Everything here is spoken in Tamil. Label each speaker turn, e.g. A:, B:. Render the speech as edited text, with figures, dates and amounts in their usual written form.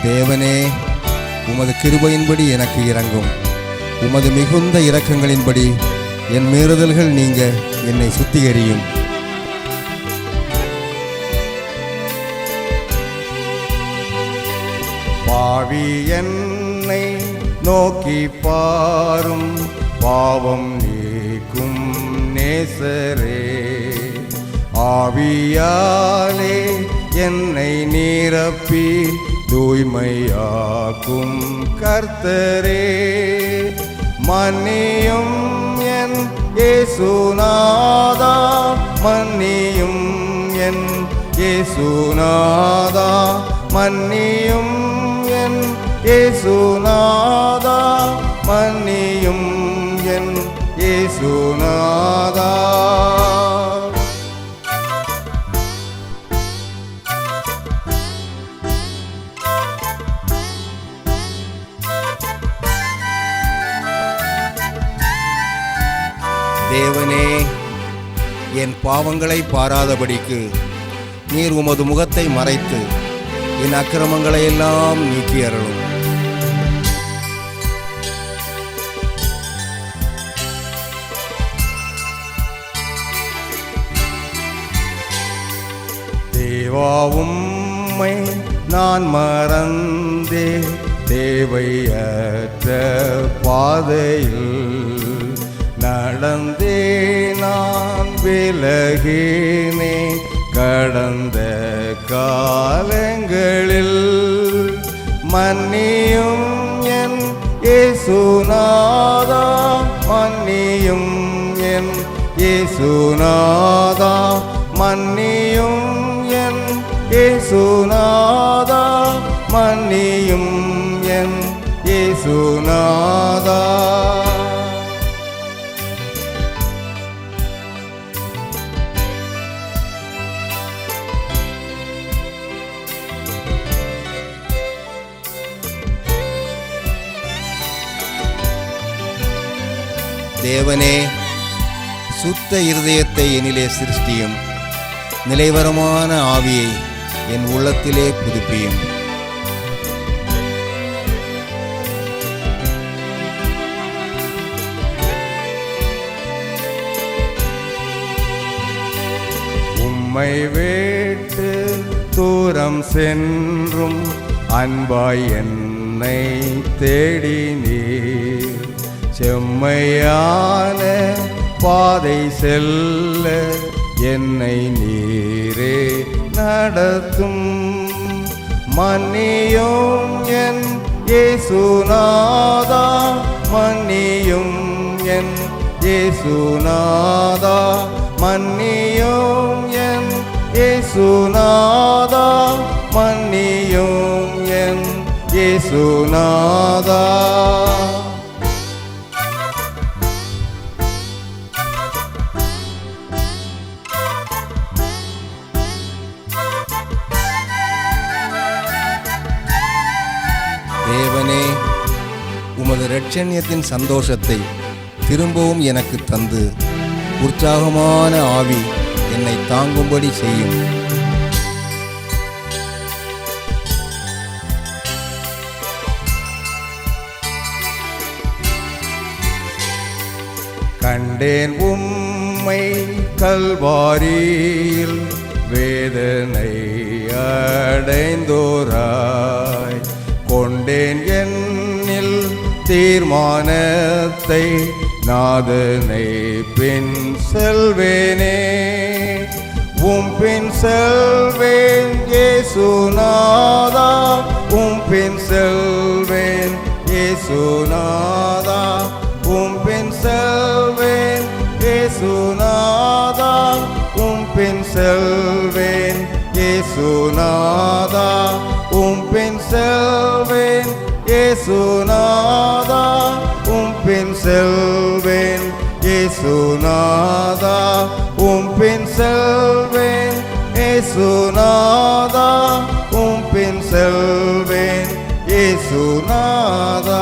A: தேவனே, உமது கிருபையின்படி எனக்கு இரங்கும். உமது மிகுந்த இரக்கங்களின்படி என் மீறுதல்கள் நீங்க என்னை சுத்திகரியும். பாவி என்னை நோக்கி பாரும், பாவம் நீக்கும் நேசரே. ஆவியாலே என்னை நிரப்பி தூய்மையாக்கும் கர்த்தரே. மன்னியும் என் இயேசுநாதா, மன்னியும் என் இயேசுநாதா, மன்னியும் என் இயேசுநாதா, மன்னியும் என் இயேசுநாதா. தேவனே, என் பாவங்களை பாராதபடிக்கு நீர் உமது முகத்தை மறைத்து என் அக்கிரமங்களை எல்லாம் நீக்கி அருளும். தேவா, உம்மை நான் மறந்தே தேவையற்ற பாதையில் நடந்தே நான் விலகினே கடந்த காலங்களில். மன்னியும் என் இயேசுநாதா, மன்னியும் என் இயேசுநாதா, மன்னியும் என் இயேசுநாதா, மன்னியும் என் இயேசுநாதா. தேவனே, சுத்த இருதயத்தை என்னிலே சிருஷ்டியும், நிலைவரமான ஆவியை என் உள்ளத்திலே புதுப்பியும். உம்மை விட்டு தூரம் சென்றும் அன்பாய் என்னை தேடினீர். செம்மையான பாதை செல்ல என்னை நீரே நடத்தும். மன்னியும் என் இயேசுநாதா, மன்னியும் என் இயேசுநாதா, மன்னியும் என் இயேசுநாதா, மன்னியும் என் இயேசுநாதா. தேவனே, உமது இரட்சண்யத்தின் சந்தோஷத்தை திரும்பவும் எனக்கு தந்து உற்சாகமான ஆவி என்னை தாங்கும்படி செய்யும். கண்டேன் உம்மை கல்வாரியில் வேதனை அடைந்தோராய். கொண்டேன் என்னில் தீர்மானத்தை, நாதனை பின் செல்வேனே. உம் பின் செல்வேன் இயேசுநாதா, உம் பின் செல்வேன் இயேசுநாதா, உம் பின் செல்வேன் இயேசுநாதா, உம் பின் செல்வேன் இயேசுநாதா, உம் பின் செல்வேன் இயேசுநாதா, உம் பின் செல்வேன் இயேசுநாதா, உம் பின் செல்வேன் இயேசுநாதா, உம் பின் செல்வேன் இயேசுநாதா.